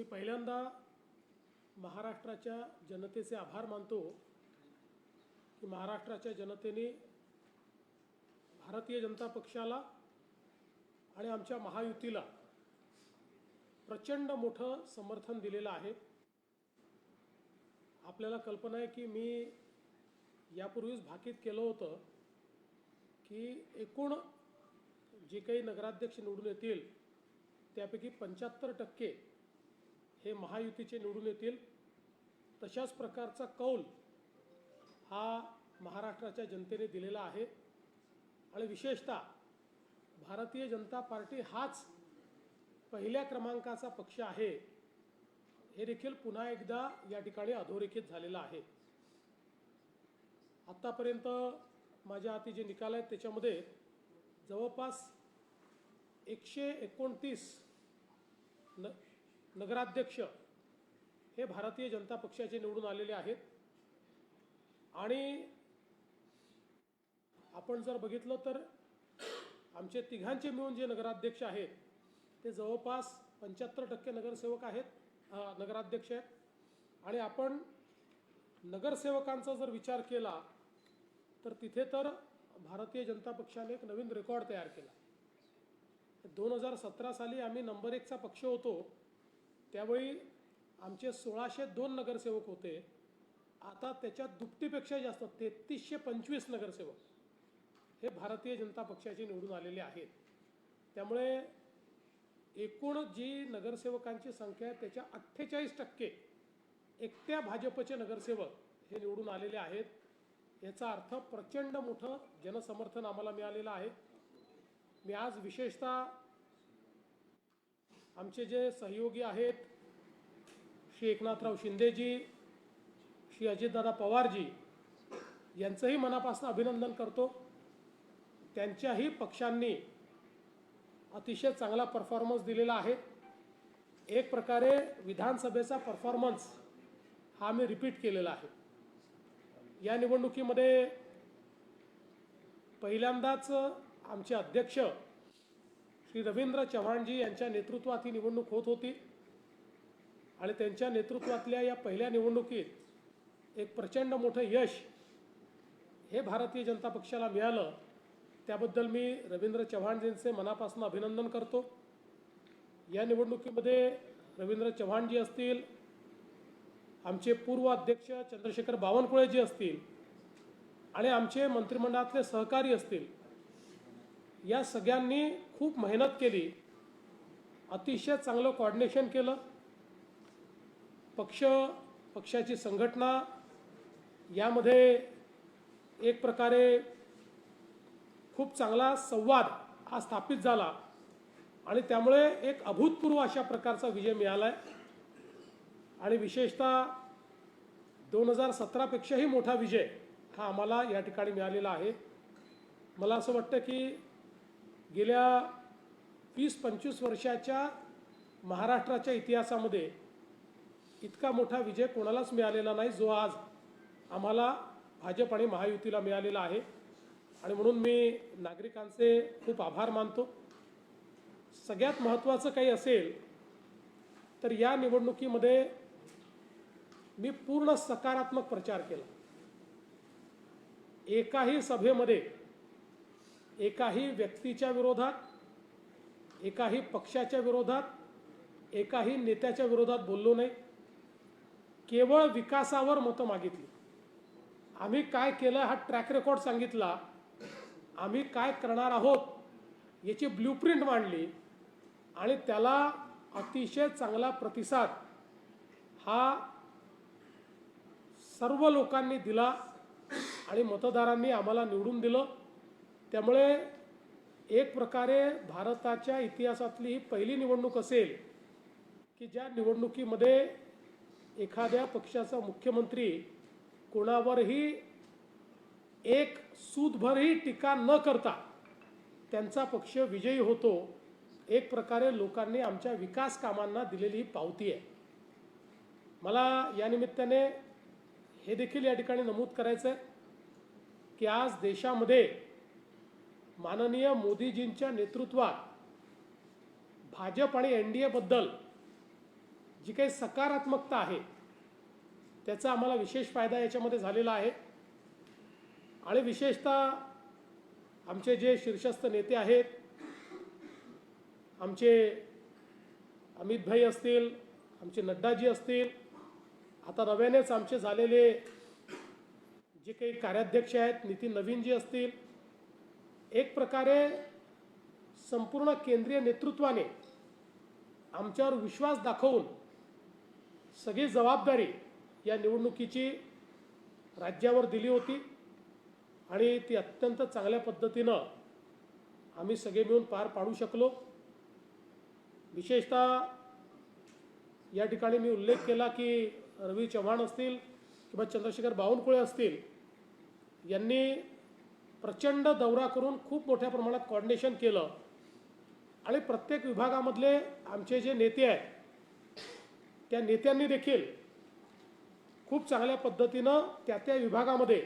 मी पहिल्यांदा महाराष्ट्राच्या जनतेचे आभार मानतो की महाराष्ट्राच्या जनतेने भारतीय जनता पक्षाला आणि आमच्या महायुतीला प्रचंड मोठं समर्थन दिलेलं आहे। आपल्याला कल्पना आहे की मी यापूर्वीच भाकीत केलं होतं की एकूण जे काही नगराध्यक्ष निवडून येतील त्यापैकी 75% हे महायुतीचे निवडून येतील। तशाच प्रकारचा कौल हा महाराष्ट्राच्या जनतेने दिलेला आहे आणि विशेषतः भारतीय जनता पार्टी हाच पहिल्या क्रमांकाचा पक्ष आहे हे देखील पुन्हा एकदा या ठिकाणी अधोरेखित झालेलं आहे। आतापर्यंत माझ्या हाती जे निकाल आहेत त्याच्यामध्ये जवळपास 129 नगराध्यक्ष हे भारतीय जनता पक्षाचे निवडून आलेले आहेत आणि आपण जर बघितलं तर आमचे तिघांचे मिळून जे नगराध्यक्ष आहेत ते जवळपास 75% नगरसेवक आहेत, नगराध्यक्ष आहेत। आणि आपण नगरसेवकांचा जर विचार केला तर तिथे तर भारतीय जनता पक्षाने एक नवीन रेकॉर्ड तयार केला। 2017 साली आम्ही नंबर 1चा पक्ष होतो, त्यावेळी आमचे 1602 नगरसेवक होते। आता त्याच्यात दुपटीपेक्षा जास्त 3325 नगरसेवक हे भारतीय जनता पक्षाचे निवडून आलेले आहेत। त्यामुळे एकूण जी नगरसेवकांची संख्या आहे त्याच्या 48% एकट्या भाजपचे नगरसेवक हे निवडून आलेले आहेत। याचा अर्थ प्रचंड मोठं जनसमर्थन आम्हाला मिळालेलं आहे। मी आज विशेषतः आमचे जे सहयोगी आहेत श्री एकनाथराव शिंदेजी, श्री अजितदादा पवारजी यांचंही मनापासून अभिनंदन करतो। त्यांच्याही पक्षांनी अतिशय चांगला परफॉर्मन्स दिलेला आहे। एक प्रकारे विधानसभेचा परफॉर्मन्स हा मी रिपीट केलेला आहे। या निवडणुकीमध्ये पहिल्यांदाच आमचे अध्यक्ष श्री रवींद्र चव्हाणजी यांच्या नेतृत्वात ही निवडणूक होत होती आणि त्यांच्या नेतृत्वातल्या या पहिल्या निवडणुकीत एक प्रचंड मोठं यश हे भारतीय जनता पक्षाला मिळालं। त्याबद्दल मी रवींद्र चव्हाणजींचे मनापासून अभिनंदन करतो। या निवडणुकीमध्ये रवींद्र चव्हाणजी असतील, आमचे पूर्व अध्यक्ष चंद्रशेखर बावनकुळेजी असतील आणि आमचे मंत्रिमंडळातले सहकारी असतील, या सगळ्यांनी खूप मेहनत केली, अतिशय चांगलं कोऑर्डिनेशन केलं। पक्षाची संघटना यामध्ये एक प्रकारे खूप चांगला संवाद हा स्थापित झाला आणि त्यामुळे एक अभूतपूर्व अशा प्रकारचा विजय मिळाला आहे। आणि विशेषतः 2017 पेक्षाही मोठा विजय हा आम्हाला या ठिकाणी मिळालेला आहे। मला असं वाटतं की गेल्या 20-25 वर्षाच्या महाराष्ट्राच्या इतिहासामध्ये इतका मोठा विजय कोणालाच मिळालेला नाही जो आज आम्हाला भाजप आणि महायुतीला मिळालेला आहे। आणि म्हणून मी नागरिकांचे खूप आभार मानतो। सगळ्यात महत्त्वाचं काही असेल तर या निवडणुकीमध्ये मी पूर्ण सकारात्मक प्रचार केला। एकाही सभेमध्ये एकाही व्यक्तीच्या विरोधात, एकाही पक्षाच्या विरोधात, एकाही नेत्याच्या विरोधात बोललो नाही। केवळ विकासावर मतं मागितली। आम्ही काय केलं हा ट्रॅक रेकॉर्ड सांगितला, आम्ही काय करणार आहोत याची ब्ल्यूप्रिंट मांडली आणि त्याला अतिशय चांगला प्रतिसाद हा सर्व लोकांनी दिला आणि मतदारांनी आम्हाला निवडून दिलं। त्यामुळे एक प्रकारे भारताच्या इतिहासातली ही पहिली निवडणूक असेल की ज्या निवडणुकीमध्ये एखाद्या पक्षाचा मुख्यमंत्री कोणावरही एक सूदभरही टीका न करता त्यांचा पक्ष विजयी होतो। एक प्रकारे लोकांनी आमच्या विकास कामांना दिलेली ही पावती आहे। मला या निमित्ताने हे देखील या ठिकाणी नमूद करायचं आहे की आज देशामध्ये माननीय मोदीजींच्या नेतृत्वात भाजप आणि NDA बद्दल जी काही सकारात्मकता आहे त्याचा आम्हाला विशेष फायदा याच्यामध्ये झालेला आहे. आणि विशेषतः आमचे जे शीर्षस्थ नेते आहेत, आमचे अमितभाई असतील, आमचे नड्डाजी असतील, आता नव्यानेच आमचे झालेले जे काही कार्याध्यक्ष आहेत नितीन नवीनजी असतील, एक प्रकारे संपूर्ण केंद्रीय नेतृत्वाने आमच्यावर विश्वास दाखवून सगळी जबाबदारी या निवडणुकीची राज्यावर दिली होती आणि ती अत्यंत चांगल्या पद्धतीनं आम्ही सगळे मिळून पार पाडू शकलो. विशेषतः या ठिकाणी मी उल्लेख केला की रवी चव्हाण असतील किंवा चंद्रशेखर बावनकुळे असतील, यांनी प्रचंड दौरा करून खूप मोठ्या प्रमाणात कोऑर्डिनेशन केलं आणि प्रत्येक विभागामधले आमचे जे नेते आहेत त्या नेत्यांनी देखील खूप चांगल्या पद्धतीनं त्या विभागामध्ये,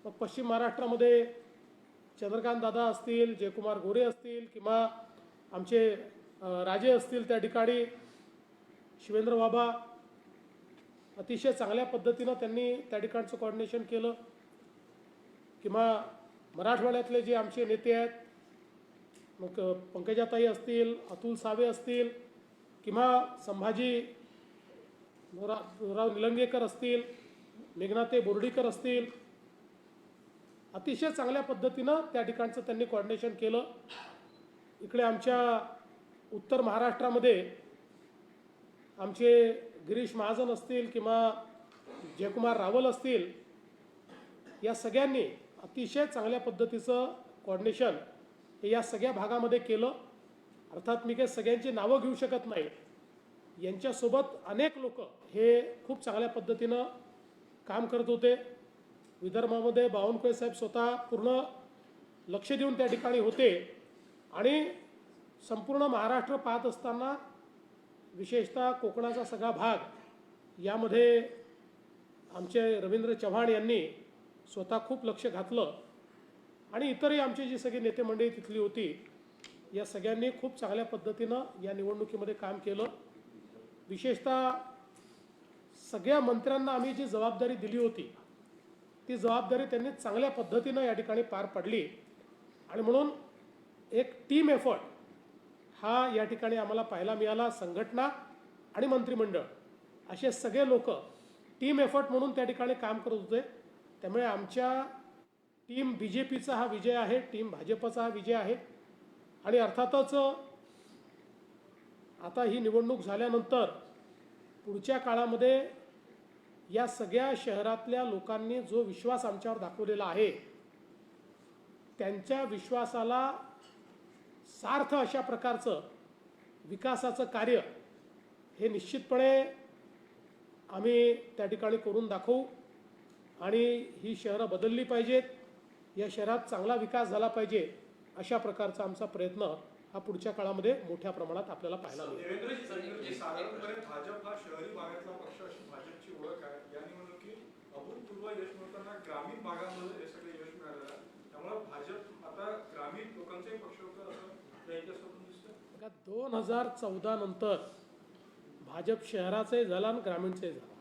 मग पश्चिम महाराष्ट्रामध्ये चंद्रकांत दादा असतील, जयकुमार गोरे असतील किंवा आमचे राजे असतील, त्या ठिकाणी शिवेंद्र बाबा, अतिशय चांगल्या पद्धतीनं त्यांनी त्या ठिकाणचं कोऑर्डिनेशन केलं. किंवा मराठवाड्यातले जे आमचे नेते आहेत, मग पंकजाताई असतील, अतुल सावे असतील किंवा संभाजी राव निलंगेकर असतील, मेघनाते बोर्डीकर असतील, अतिशय चांगल्या पद्धतीनं त्या ठिकाणचं त्यांनी कोऑर्डिनेशन केलं. इकडे आमच्या उत्तर महाराष्ट्रामध्ये आमचे गिरीश महाजन असतील किंवा जयकुमार रावल असतील, या सगळ्यांनी अतिशय चांगल्या पद्धतीचं कोऑर्डिनेशन हे या सगळ्या भागामध्ये केलं. अर्थात मी काही सगळ्यांची नावं घेऊ शकत नाही, यांच्यासोबत अनेक लोक हे खूप चांगल्या पद्धतीनं काम करत होते. विदर्भामध्ये बावनकुळे साहेब स्वतः पूर्ण लक्ष देऊन त्या ठिकाणी होते आणि संपूर्ण महाराष्ट्र पाहत असताना विशेषतः कोकणाचा सगळा भाग यामध्ये आमचे रवींद्र चव्हाण यांनी स्वतः खूप लक्ष घातलं आणि इतरही आमची जी सगळी नेते मंडळी तिथली होती, या सगळ्यांनी खूप चांगल्या पद्धतीनं या निवडणुकीमध्ये काम केलं. विशेषतः सगळ्या मंत्र्यांना आम्ही जी जबाबदारी दिली होती ती जबाबदारी त्यांनी चांगल्या पद्धतीनं या ठिकाणी पार पाडली आणि म्हणून एक टीम एफर्ट हा या ठिकाणी आम्हाला पाहायला मिळाला. संघटना आणि मंत्रिमंडळ असे सगळे लोक टीम एफर्ट म्हणून त्या ठिकाणी काम करत होते. त्यामुळे आमच्या टीम BJPचा हा विजय आहे, टीम भाजपचा हा विजय आहे. आणि अर्थातच आता ही निवडणूक झाल्यानंतर पुढच्या काळामध्ये या सगळ्या शहरातल्या लोकांनी जो विश्वास आमच्यावर दाखवलेला आहे, त्यांच्या विश्वासाला सार्थ अशा प्रकारचं विकासाचं कार्य हे निश्चितपणे आम्ही त्या ठिकाणी करून दाखवू आणि ही शहरं बदलली पाहिजेत, या शहरात चांगला विकास झाला पाहिजे, अशा प्रकारचा आमचा प्रयत्न हा पुढच्या काळामध्ये मोठ्या प्रमाणात आपल्याला पाहायला मिळेल. साधारणपणे भाजप हा शहरी भागातला पक्ष अशी भाजपची ओळख आहे. या निवडणुकीत अभूतपूर्व यश मिळताना ग्रामीण भागामध्ये हे सगळे यश मिळालेलं आहे. त्यामुळे भाजप आता ग्रामीण लोकांचाही पक्ष होतं असं या इतिहासातून दिसतं. 2014 नंतर भाजप शहराचाही झाला आणि ग्रामीणचाही झाला.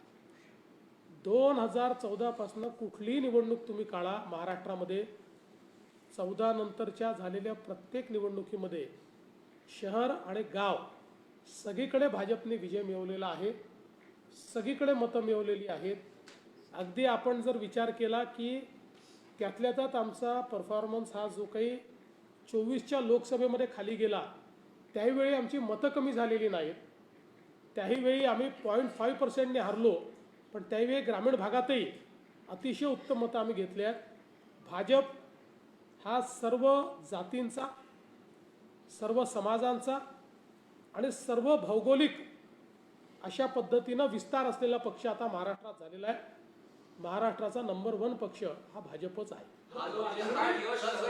2014 पासून कुठलीही निवडणूक तुम्ही काढा, महाराष्ट्रामध्ये 14 नंतरच्या झालेल्या प्रत्येक निवडणुकीमध्ये शहर आणि गाव सगळीकडे भाजपने विजय मिळवलेला आहे, सगळीकडे मतं मिळवलेली आहेत. अगदी आपण जर विचार केला की त्यातल्या त्यात आमचा परफॉर्मन्स हा जो काही 24च्या लोकसभेमध्ये खाली गेला, त्याहीवेळी आमची मतं कमी झालेली नाहीत. त्याहीवेळी आम्ही 0.5%ने हरलो, पण त्यावेळी ग्रामीण भागातही अतिशय उत्तम मतं आम्ही घेतली आहेत. भाजप हा सर्व जातींचा, सर्व समाजांचा आणि सर्व भौगोलिक अशा पद्धतीनं विस्तार असलेला पक्ष आता महाराष्ट्रात झालेला आहे. महाराष्ट्राचा नंबर 1 पक्ष हा भाजपच आहे.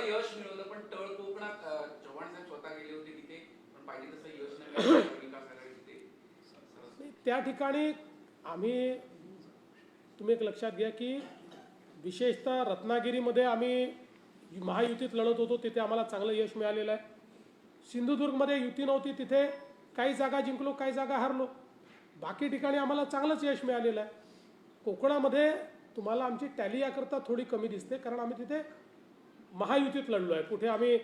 यश मिळवलं, पण तळ कोकणात चव्हाण साहेब स्वतः गेले होते तिथे, पण पाहिजे तसं यश नाही विकास आघाडी तिथे. त्या ठिकाणी आम्ही, तुम्ही एक लक्षात घ्या की विशेषतः रत्नागिरीमध्ये आम्ही महायुतीत लढत होतो, तिथे आम्हाला चांगलं यश मिळालेलं आहे. सिंधुदुर्गमध्ये युती नव्हती, तिथे काही जागा जिंकलो, काही जागा हरलो. बाकी ठिकाणी आम्हाला चांगलंच यश मिळालेलं आहे. कोकणामध्ये तुम्हाला आमची टॅली याकरता थोडी कमी दिसते, कारण आम्ही तिथे महायुतीत लढलो आहे. कुठे आम्ही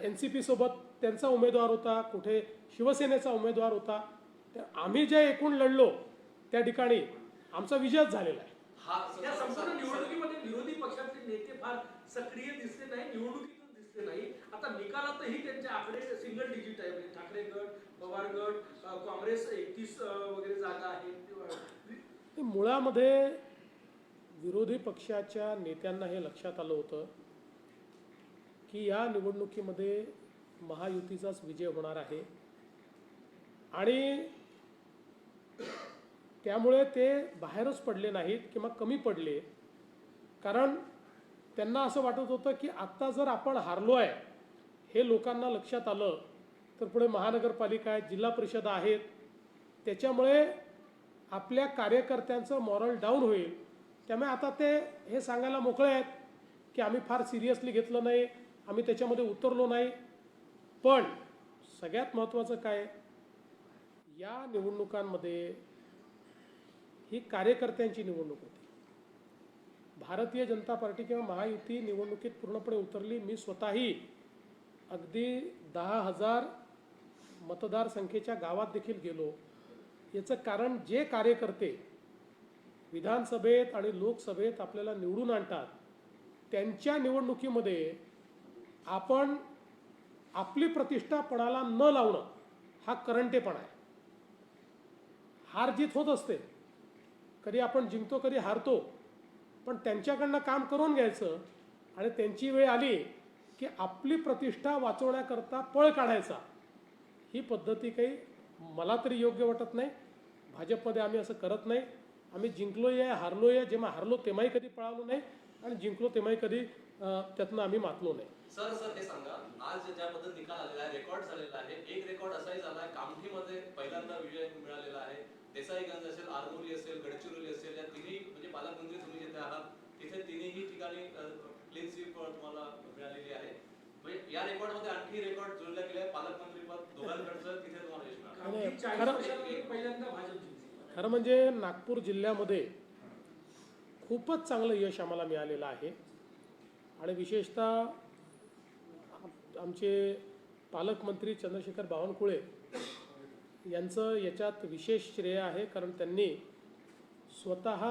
NCP सोबत त्यांचा उमेदवार होता, कुठे शिवसेनेचा उमेदवार होता. तर आम्ही जे एकूण लढलो त्या ठिकाणी आमचा विजयच झालेला आहे. या संपूर्ण निवडणुकीमध्ये विरोधी पक्षाचे नेते फार सक्रिय दिसले नाही, निवडणुकीतून दिसले नाही. आता निकालातही त्यांचे आकडे सिंगल डिजिट आहे. म्हणजे ठाकरे गट, पवार गट, काँग्रेस 31 वगैरे जागा आहेत. मुळामध्ये विरोधी पक्षाच्या नेत्यांना हे लक्षात आलं होतं की या निवडणुकीमध्ये महायुतीचाच विजय होणार आहे, आणि त्यामुळे ते बाहेरच पडले नाहीत किंवा कमी पडले. कारण त्यांना असं वाटत होतं की आत्ता जर आपण हारलो आहे हे लोकांना लक्षात आलं तर पुढे महानगरपालिका आहेत, जिल्हा परिषद आहेत, त्याच्यामुळे आपल्या कार्यकर्त्यांचं मॉरल डाऊन होईल. त्यामुळे आता ते हे सांगायला मोकळे आहेत की आम्ही फार सिरियसली घेतलं नाही, आम्ही त्याच्यामध्ये उतरलो नाही. पण सगळ्यात महत्त्वाचं काय, या निवडणुकांमध्ये ही कार्यकर्त्यांची निवडणूक होती. भारतीय जनता पार्टी किंवा महायुती निवडणुकीत पूर्णपणे उतरली. मी स्वतःही अगदी 10,000 मतदारसंख्येच्या गावात देखील गेलो. याचं कारण जे कार्यकर्ते विधानसभेत आणि लोकसभेत आपल्याला निवडून आणतात त्यांच्या निवडणुकीमध्ये आपण आपली प्रतिष्ठा पणाला न लावणं हा करंटेपणा आहे. हार जीत होत असते, कधी आपण जिंकतो कधी हारतो, पण त्यांच्याकडनं काम करून घ्यायचं आणि त्यांची वेळ आली की आपली प्रतिष्ठा वाचवण्याकरता पळ काढायचा. ही पद्धती काही मला तरी योग्य वाटत नाही. भाजपमध्ये आम्ही असं करत नाही. आम्ही जिंकलोय आहे, हारलोय आहे. जेव्हा हारलो तेव्हाही कधी पळालो नाही आणि जिंकलो तेव्हाही कधी त्यातनं आम्ही मातलो नाही. सर हे सांगा, आज ज्या पद्धतीने निकाल आलेला आहे, रेकॉर्ड झालेला आहे. एक रेकॉर्ड असाही झाला आहे, कामठीमध्ये पहिल्यांदा विजय मिळालेला आहे. देसाईगंज असेल, आरमोरी असेल, गडचिरोली असेल, या तिन्ही म्हणजे पालकमंत्री तुम्ही जिथे आहात तिथे तिन्ही ठिकाणी क्लीन स्वीप तुम्हाला मिळालेली आहे. म्हणजे या रेकॉर्डमध्ये आणखी रेकॉर्ड जोडला गेला आहे. पालकमंत्री पद दोघांकडचं तिथे तुम्हाला यश मिळालं. पहिल्यांदा भाजप जिंकली. खरं म्हणजे नागपूर जिल्ह्यामध्ये खूपच चांगलं यश आम्हाला मिळालेलं आहे. आणि विशेषतः आमचे पालकमंत्री चंद्रशेखर बावनकुळे यांचं याच्यात विशेष श्रेय आहे. कारण त्यांनी स्वतः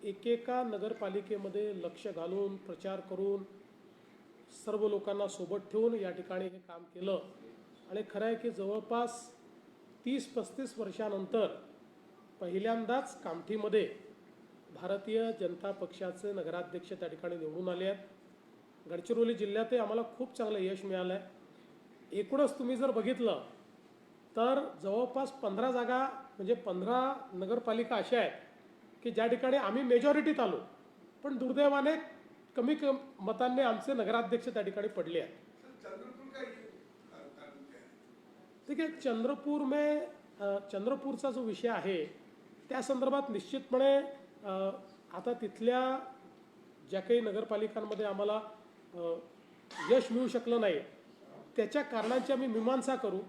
एकेका नगरपालिकेमध्ये लक्ष घालून प्रचार करून सर्व लोकांना सोबत ठेवून या ठिकाणी हे काम केलं. आणि खरं आहे की जवळपास 30-35 वर्षानंतर पहिल्यांदाच कामठीमध्ये भारतीय जनता पक्षाचे नगराध्यक्ष त्या ठिकाणी निवडून आले आहेत. गडचिरोली जिल्ह्यातही आम्हाला खूप चांगलं यश मिळालं आहे. एकूणच तुम्ही जर बघितलं तर जवळपास 15 जागा म्हणजे 15 नगरपालिका अशा आहेत की ज्या ठिकाणी आम्ही मेजॉरिटीत आलो, पण दुर्दैवाने कमी मतांनी आमचे नगराध्यक्ष त्या ठिकाणी पडले आहेत. ठीक आहे, चंद्रपूरचा जो विषय आहे त्या संदर्भात निश्चितपणे आता तिथल्या ज्या काही नगरपालिकांमध्ये आम्हाला यश मिळू शकलं नाही त्याच्या कारणांची आम्ही मीमांसा करू.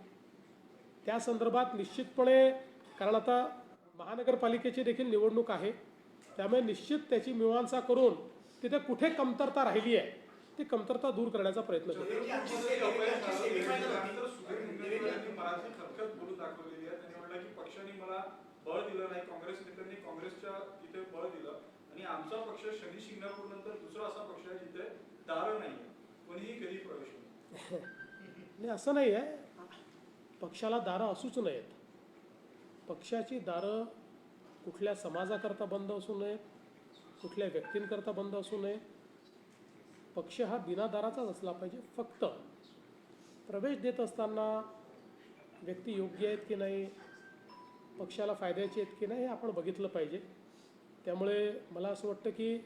त्या संदर्भात निश्चितपणे, कारण आता महानगरपालिकेची देखील निवडणूक आहे, त्यामुळे निश्चित त्याची मीमांसा करून तिथे कुठे कमतरता राहिली आहे ती कमतरता दूर करण्याचा प्रयत्न करू. मराठी खतखत बोलून दाखवलेली आहे. त्यांनी म्हटलं की पक्षाने मला बळ दिलं नाही, काँग्रेस नेत्यांनी काँग्रेसच्या तिथे बळ दिलं आणि आमचा पक्ष शनी शिंगणापूर नंतर दुसरा असा पक्ष आहे जिथे दारं नाही, कोणीही कधी प्रवेश होईल. नाही, असं नाही आहे. पक्षाला दारं असूच नयेत. पक्षाची दारं कुठल्या समाजाकरता बंद असू नयेत, कुठल्या व्यक्तींकरता बंद असू नये. पक्ष हा बिना दाराचाच असला पाहिजे. फक्त प्रवेश देत असताना व्यक्ती योग्य आहेत की नाही, पक्षाला फायद्याचे आहेत की नाही हे आपण बघितलं पाहिजे. त्यामुळे मला असं वाटतं की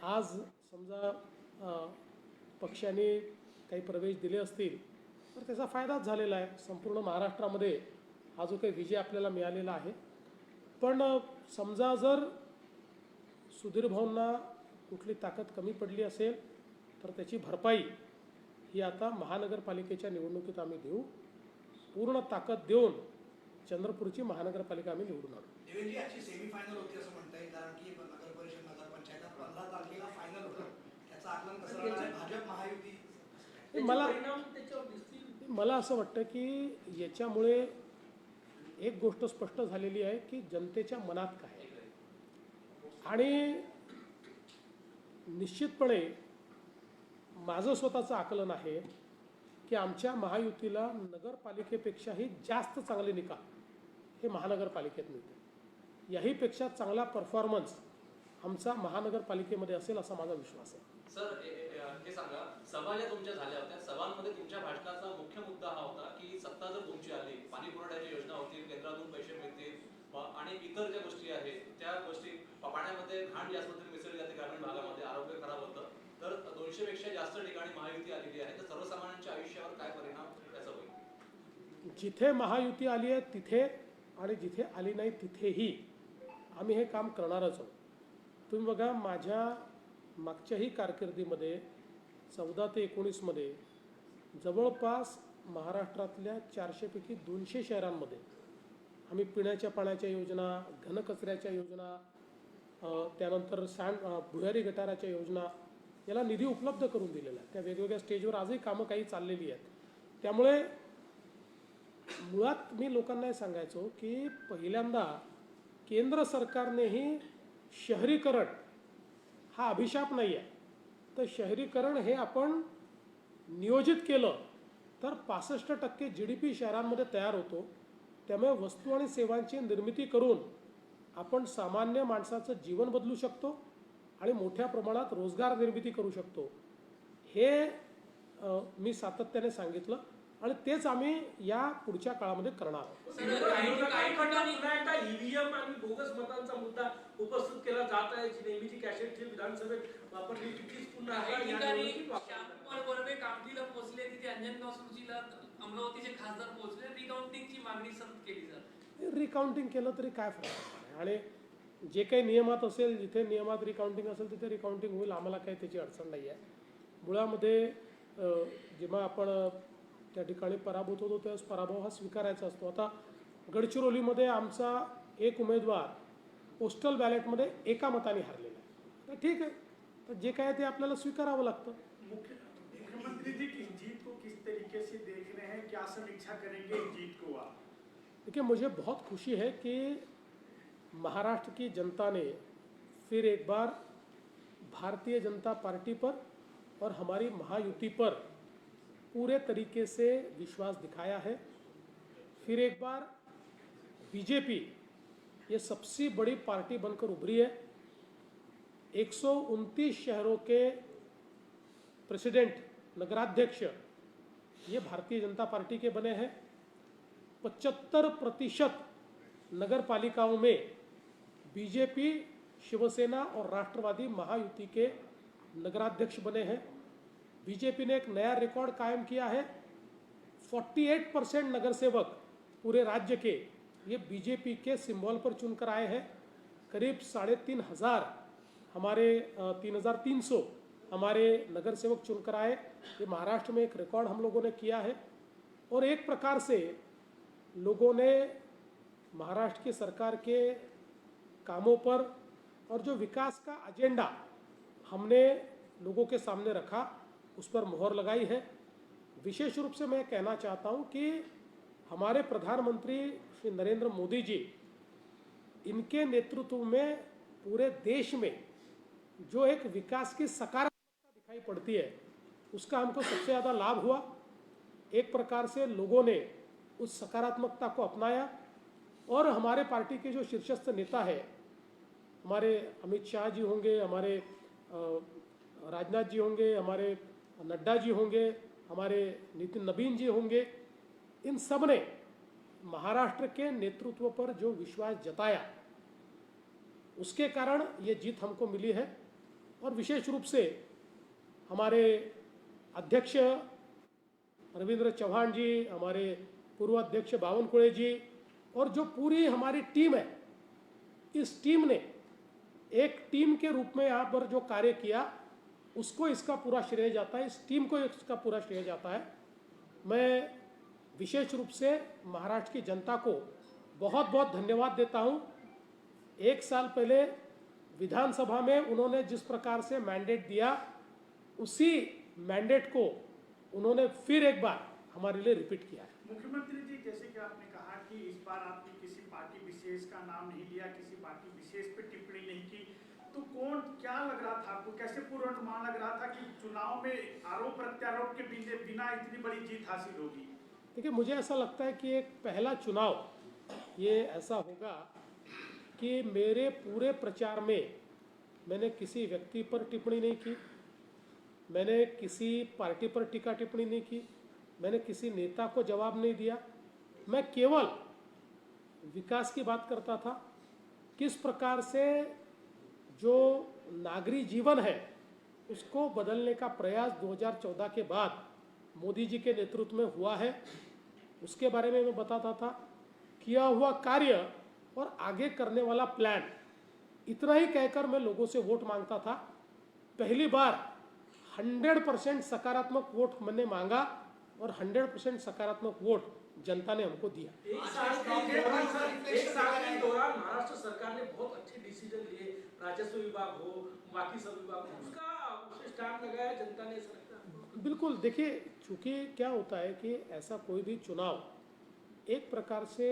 आज समजा पक्षाने काही प्रवेश दिले असतील तर त्याचा फायदाच झालेला आहे. संपूर्ण महाराष्ट्रामध्ये हा जो काही विजय आपल्याला मिळालेला आहे. पण समजा जर सुधीर भाऊंना कुठली ताकद कमी पडली असेल तर त्याची भरपाई ही आता महानगरपालिकेच्या निवडणुकीत आम्ही देऊ. पूर्ण ताकद देऊन चंद्रपूरची महानगरपालिका आम्ही निवडून आणू. देवेंद्रजी याची सेमीफायनल होती असं म्हणता येईल, कारण की नगर परिषद नगरपंचायत 15 तारखेला फायनल होतं. त्याचं आकलन कसं राहणार आहे? भाजप महायुती मला परिणाम त्याच्यावर दिसतील. मला असं वाटतं की याच्यामुळे एक गोष्ट स्पष्ट झालेली आहे की जनतेच्या मनात काय आहे. आणि निश्चितपणे माझं स्वतःचं आकलन आहे की आमच्या महायुतीला नगरपालिकेपेक्षाही जास्त चांगले निकाल हे महानगरपालिकेत मिळते. याहीपेक्षा चांगला परफॉर्मन्स आमचा महानगरपालिकेमध्ये असेल असा माझा विश्वास आहे. सर हे सांगा, सभा ज्या तुमच्या झाल्या होत्या, सभांमध्ये तुमच्या भाषणाचा मुख्य मुद्दा हा होता की सत्ता जर तुमची आली, पाणी पुरवठ्याच्या योजना होतील, केंद्रातून पैसे मिळतील आणि इतर ज्या गोष्टी आहेत त्या गोष्टी, पाण्यामध्ये घाण जास्त मिसळली जाते ग्रामीण भागामध्ये, आरोग्य खराब होतं, तर 200 पेक्षा जास्त ठिकाणी महायुती आलेली आहे, तर सर्वसामान्यांच्या आयुष्यावर काय परिणाम त्याचा होईल? जिथे महायुती आली आहे तिथे आणि जिथे आली नाही तिथेही आम्ही हे काम करणारच आहोत. तुम्ही बघा, माझ्या मागच्याही कारकिर्दीमध्ये 14 ते 19मध्ये जवळपास महाराष्ट्रातल्या 400 पैकी 200 शहरांमध्ये आम्ही पिण्याच्या पाण्याच्या योजना, घनकचऱ्याच्या योजना, त्यानंतर भुयारी गटाराच्या योजना याला निधी उपलब्ध करून दिलेला आहे. त्या वेगवेगळ्या स्टेजवर आजही कामं काही चाललेली आहेत. त्यामुळे मुळात मी लोकांना हे सांगायचो की पहिल्यांदा केंद्र सरकारनेही शहरीकरण हा अभिशाप नाही आहे, तर शहरीकरण हे आपण नियोजित केलं तर 65% GDP शहरांमध्ये तयार होतो. त्यामुळे वस्तू आणि सेवांची निर्मिती करून आपण सामान्य माणसाचं जीवन बदलू शकतो आणि मोठ्या प्रमाणात रोजगार निर्मिती करू शकतो. हे मी सातत्याने सांगितलं आणि तेच आम्ही या पुढच्या काळामध्ये करणार आहोत. ईव्हीएम आणि बोगस मतांचा मुद्दा उपस्थित केला जात आहे. जी नेहमीची कॅसेट विधानसभेत वापरली तीच पुन्हा काही ठिकाणी श्यामकुमार बर्वे कामठीला पोहोचले, तिथे अंजनगाव सुरजीला अमरावतीचे खासदार पोहोचले, रिकाउंटिंगची मागणी सतत केली जाते. रिकाउंटिंग केलं तरी काय फरक पडणार आहे? आणि जे काही नियमात असेल, जिथे नियमात रिकाउंटिंग असेल तिथे रिकाउंटिंग होईल. आम्हाला काही त्याची अडचण नाही आहे. मुळामध्ये जेव्हा आपण त्या ठिकाणी पराभूत होतो त्यावेळेस पराभव हा स्वीकारायचा असतो. आता गडचिरोलीमध्ये आमचा एक उमेदवार पोस्टल बॅलेटमध्ये एका मताने हरलेला आहे. तर ठीक आहे, तर जे काय ते आपल्याला स्वीकारावं लागतं. मुख्यमंत्री जी की जीत को किस तरीके से देख रहे हैं, क्या समीक्षा करेंगे इस जीत को आप? देखिए, मुझे बहुत खुशी है कि महाराष्ट्र की जनता ने फिर एक बार भारतीय जनता पार्टी पर और हमारी महायुति पर पूरे तरीके से विश्वास दिखाया है. फिर एक बार बीजेपी ये सबसे बड़ी पार्टी बनकर उभरी है. 129 शहरों के प्रेसिडेंट, नगराध्यक्ष ये भारतीय जनता पार्टी के बने हैं. 75% नगर पालिकाओं में बीजेपी, शिवसेना और राष्ट्रवादी महायुति के नगराध्यक्ष बने हैं. बीजेपी ने एक नया रिकॉर्ड कायम किया है. 48% नगर सेवक पूरे राज्य के ये बीजेपी के सिंबल पर चुनकर आए हैं. करीब 3,500 हमारे 3,300 हमारे नगर सेवक चुनकर आए. ये महाराष्ट्र में एक रिकॉर्ड हम लोगों ने किया है. और एक प्रकार से लोगों ने महाराष्ट्र की सरकार के कामों पर और जो विकास का एजेंडा हमने लोगों के सामने रखा उस पर मोहर लगाई है. विशेष रूप से मैं कहना चाहता हूं कि हमारे प्रधानमंत्री श्री नरेंद्र मोदी जी, इनके नेतृत्व में पूरे देश में जो एक विकास की सकारात्मकता दिखाई पड़ती है उसका हमको सबसे ज़्यादा लाभ हुआ. एक प्रकार से लोगों ने उस सकारात्मकता को अपनाया और हमारे पार्टी के जो शीर्षस्थ नेता है, हमारे अमित शाह जी होंगे, हमारे राजनाथ जी होंगे, हमारे नड्डा जी होंगे, हमारे नितिन नवीन जी होंगे, इन सब ने महाराष्ट्र के नेतृत्व पर जो विश्वास जताया उसके कारण ये जीत हमको मिली है. और विशेष रूप से हमारे अध्यक्ष रविंद्र चौहान जी, हमारे पूर्व अध्यक्ष बावनकुळे जी और जो पूरी हमारी टीम है, इस टीम ने एक टीम के रूप में यहाँ पर जो कार्य किया उसको इसका पूरा श्रेय जाता है. इस टीम को इसका पूरा श्रेय जाता है. मैं विशेष रूप से महाराष्ट्र की जनता को बहुत बहुत धन्यवाद देता हूं। 1 साल पहले विधानसभा में उन्होंने जिस प्रकार से मैंडेट दिया, उसी मैंडेट को उन्होंने फिर एक बार हमारे लिए रिपीट किया है। मुख्यमंत्री जी, जैसे कि आपने कहा कि इस बार आपने किसी पार्टी विशेष का नाम नहीं लिया, किसी पार्टी विशेष पे टिप्पणी नहीं की, तो कौन क्या लग रहा था आपको, कैसे पूर्वानुमान लग रहा था कि चुनाव में आरोप प्रत्यारोप के बिना इतनी बड़ी जीत हासिल होगी? देखिए, मुझे ऐसा लगता है कि एक पहला चुनाव ये ऐसा होगा कि मेरे पूरे प्रचार में मैंने किसी व्यक्ति पर टिप्पणी नहीं की, मैंने किसी पार्टी पर टीका टिप्पणी नहीं की, मैंने किसी नेता को जवाब नहीं दिया। मैं केवल विकास की बात करता था, किस प्रकार से जो नागरिक जीवन है उसको बदलने का प्रयास 2014 के बाद मोदी जी के नेतृत्व में हुआ है, उसके बारे में मैं बताता था। किया हुआ कार्य और आगे करने वाला प्लान, इतना ही कहकर मैं लोगों से वोट मांगता था। पहली बार 100% सकारात्मक वोट मैंने मांगा और 100% सकारात्मक वोट जनता ने हमको दिया। एक साल के दौरान महाराष्ट्र सरकार ने बहुत अच्छे डिसीजन लिए, राजस्व विभाग हो, बाकी सब विभाग हो, उसका उसे स्टार्ट लगाया जनता ने सरकार। बिल्कुल, देखिए, चूंकि क्या होता है कि ऐसा कोई भी चुनाव एक प्रकार से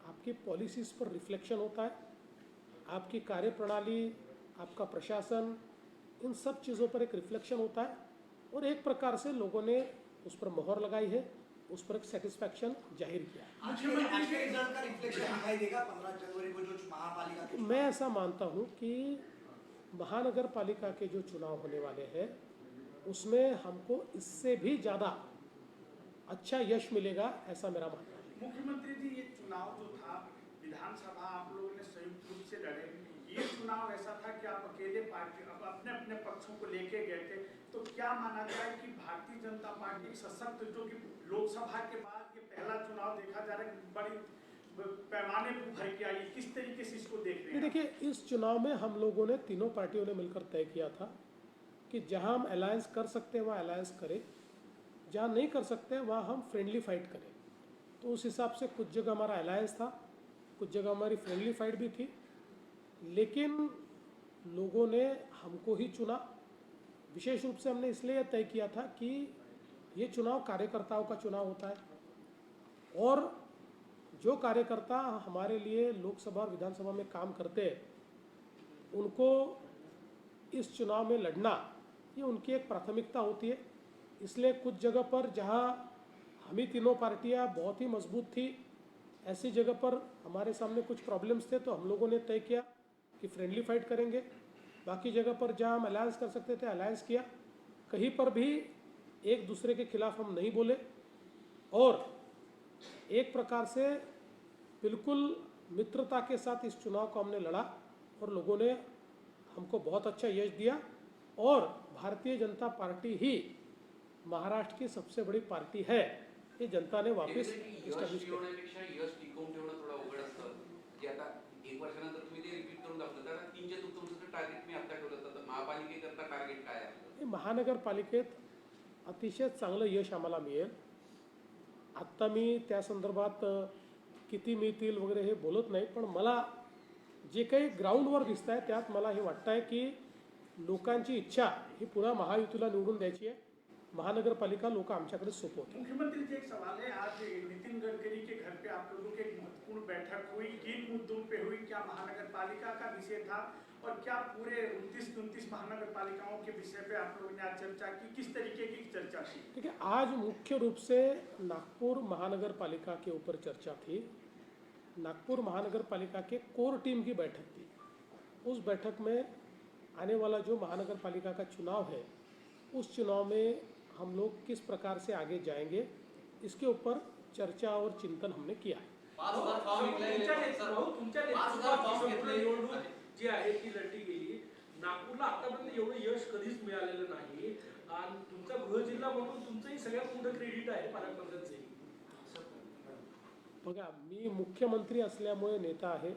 आपकी पॉलिसीज पर रिफ्लेक्शन होता है, आपकी कार्यप्रणाली, आपका प्रशासन, इन सब चीज़ों पर एक रिफ्लेक्शन होता है और एक प्रकार से लोगों ने उस पर मोहर लगाई है, उस पर एक सेटिस्फैक्शन जाहिर किया। आज के रिजल्ट का रिफ्लेक्शन दिखाई देगा 15 जनवरी को जो महापालिका के मैं ऐसा मानता हूं कि महानगर पालिका के जो चुनाव होने वाले हैं उसमें हमको इससे भी ज़्यादा अच्छा यश मिलेगा, ऐसा मेरा मानना है। मुख्यमंत्री जी, ये चुनाव जो था विधानसभा आप लोगों ने संयुक्त रूप से लड़े, ये चुनाव ऐसा था कि आप अकेले पार्टी अपने अपने पक्षों को लेके गए थे, तो क्या माना जाए कि भारतीय जनता पार्टी सशक्त, जो कि लोकसभा के बाद ये पहला चुनाव देखा जा रहा है, बड़ी पैमाने पर भर के आई, किस तरीके से इसको देख रहे हैं? देखिए, इस चुनाव में हम लोगों ने, तीनों पार्टियों ने मिलकर तय किया था कि जहां हम अलायंस कर सकते हैं वहाँ अलायंस करें, जहाँ नहीं कर सकते वहाँ हम फ्रेंडली फाइट करें। तो उस हिसाब से कुछ जगह हमारा अलायंस था, कुछ जगह हमारी फ्रेंडली फाइट भी थी, लेकिन लोगों ने हमको ही चुना। विशेष रूप से हमने इसलिए तय किया था कि ये चुनाव कार्यकर्ताओं का चुनाव होता है और जो कार्यकर्ता हमारे लिए लोकसभा और विधानसभा में काम करते हैं, उनको इस चुनाव में लड़ना ये उनकी एक प्राथमिकता होती है। इसलिए कुछ जगह पर जहां हम ही तीनों पार्टियां बहुत ही मजबूत थी, ऐसी जगह पर हमारे सामने कुछ प्रॉब्लम्स थे, तो हम लोगों ने तय किया कि फ्रेंडली फाइट करेंगे। बाकी जगह पर जहां हम अलायंस कर सकते थे अलायंस किया, कहीं पर भी एक दूसरे के खिलाफ हम नहीं बोले और एक प्रकार से बिल्कुल मित्रता के साथ इस चुनाव को हमने लड़ा और लोगों ने हमको बहुत अच्छा यश दिया और भारतीय जनता पार्टी ही महाराष्ट्र की सबसे बड़ी पार्टी है, ये जनता ने वापस यश मिळवण्यापेक्षा यश टिकवून ठेवणं थोडं अवघड असतं। की आता 1 वर्षानंतर तुम्ही ते रिपीट करून दाखवलं, तर 3 तुमचं टार्गेट मी आता ठेवलं तर महापालिकेकरता टार्गेट काय आहे? महानगरपालिकेत अतिशय चांगलं यश आम्हाला मिळेल। आत्ता मी त्या संदर्भात किती मिळतील वगैरे हे बोलत नाही, पण मला जे काही ग्राउंडवर दिसत आहे त्यात मला हे वाटतं आहे की लोकांची इच्छा ही पुन्हा महायुतीला निवडून द्यायची आहे। महानगरपालिका लोक आमच्याकडे सोपवतात। मुख्यमंत्री जी, एक सवाल है, आज नितिन गडकरी के घर पे आप लोगों की एक महत्वपूर्ण बैठक हुई, किन मुद्दों पे हुई? क्या महानगर पालिका का विषय था और क्या पूरे 29 महानगर पालिकाओं के विषय पे आप लोगों ने आज चर्चा की? किस तरीके की चर्चा थी? ठीक है, आज मुख्य रूप से नागपुर महानगर पालिका के ऊपर चर्चा थी। नागपुर महानगर पालिका के कोर टीम की बैठक थी। उस बैठक में आने वाला जो महानगर पालिका का चुनाव है, उस चुनाव में हम लोग किस प्रकार से आगे जाएंगे, इसके ऊपर चर्चा और चिंतन हमने किया है। 5,000 फॉर्म तुमच्या नेतृत्वात निवडणूक जी आहे ती लढली गेली। नागपूरला आतापर्यंत एवढं यश कधीच मिळालेलं नाही आणि तुमचा गृह जिल्हा म्हणून तुमचंही सगळ्यात मोठं क्रेडिट आहे पालकमंत्र्यांचे। बघा, मी मुख्यमंत्री असल्यामुळे नेता आहे,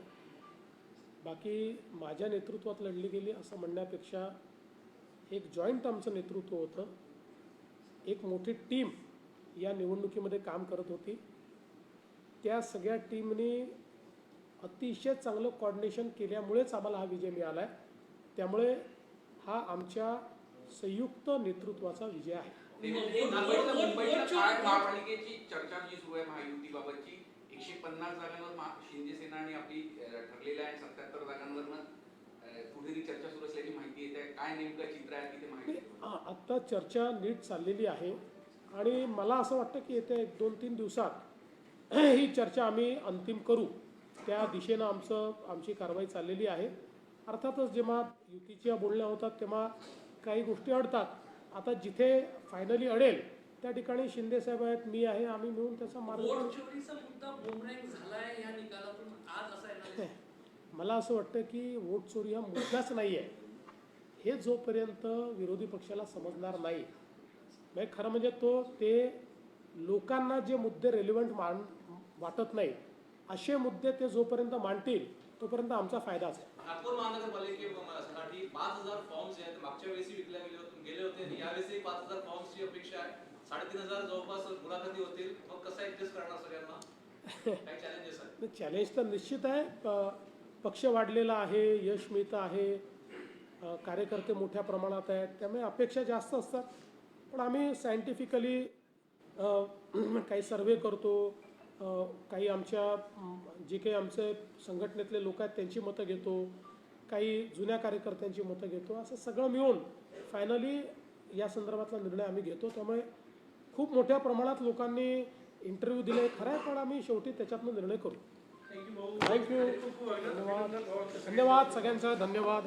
बाकी माझ्या नेतृत्वात लढली गेली असं म्हणण्यापेक्षा एक जॉईंट आमचं नेतृत्व होतं, एक मोठी टीम या निवडणुकीमध्ये काम करत होती। त्या सगळ्या टीमनी अतिशय चांगलं कॉर्डिनेशन केल्यामुळेच आम्हाला हा विजय मिळाला आहे. त्यामुळे हा आमच्या संयुक्त नेतृत्वाचा विजय आहे. मुंबईच्या काय महापालिकेची चर्चा जी सुरू आहे महायुतीबाबतची 150 जागांवर शिंदे सेना आणि आपली ठरलेल्या आहे 77 जागांवर कुठेतरी चर्चा सुरू असल्याची माहिती येते. काय नेमकं चित्र आहे तिथे माहिती? आत्ता चर्चा नीट चाललेली आहे आणि मला असं वाटतं की येत्या 1-2-3 दिवसात ही चर्चा आम्ही अंतिम करू. त्या दिशेनं आमची कारवाई चाललेली आहे. अर्थातच जेव्हा युतीच्या बोलण्या होतात तेव्हा काही गोष्टी अडतात. आता जिथे फायनली अडेल त्या ठिकाणी शिंदे साहेब आहेत, मी आहे, आम्ही मिळून त्याचा मार्ग वोट चोरीचा मुद्दा बुमरँग झालाय या निकालातून आज असा येणार. मला असं वाटतं की वोट चोरी हा मुद्दाच नाही आहे. हे जोपर्यंत विरोधी पक्षाला समजणार नाही, म्हणजे खरं म्हणजे ते लोकांना जे मुद्दे रेलिव्हंट वाटत नाही असे मुद्दे ते जोपर्यंत मांडतील तोपर्यंत आमचा फायदाच आहे. नागपूर महानगरपालिकेसाठी 5000 फॉर्म्स जे आहेत मागच्या वेळेस विकल्या गेले होते आणि यावेळेस 5000 फॉर्म्सची अपेक्षा आहे. 3500 जवळपास मुलाखती होतील. मग कसं ऍडजस्ट करणार सगळ्यांना? काही चॅलेंजेस आहेत? चॅलेंज तर निश्चित आहे. पक्ष वाढलेला आहे, यश मिळतं आहे, कार्यकर्ते मोठ्या प्रमाणात आहेत, त्यामुळे अपेक्षा जास्त असतात. पण आम्ही सायंटिफिकली काही सर्वे करतो, काही आमच्या जे काही आमचे संघटनेतले लोक आहेत त्यांची मतं घेतो, काही जुन्या कार्यकर्त्यांची मतं घेतो, असं सगळं मिळून फायनली या संदर्भातला निर्णय आम्ही घेतो. त्यामुळे खूप मोठ्या प्रमाणात लोकांनी इंटरव्ह्यू दिले खरं आहे, पण आम्ही शेवटी त्याच्यातनं निर्णय करू. थँक्यू. धन्यवाद सगळ्यांचा. धन्यवाद.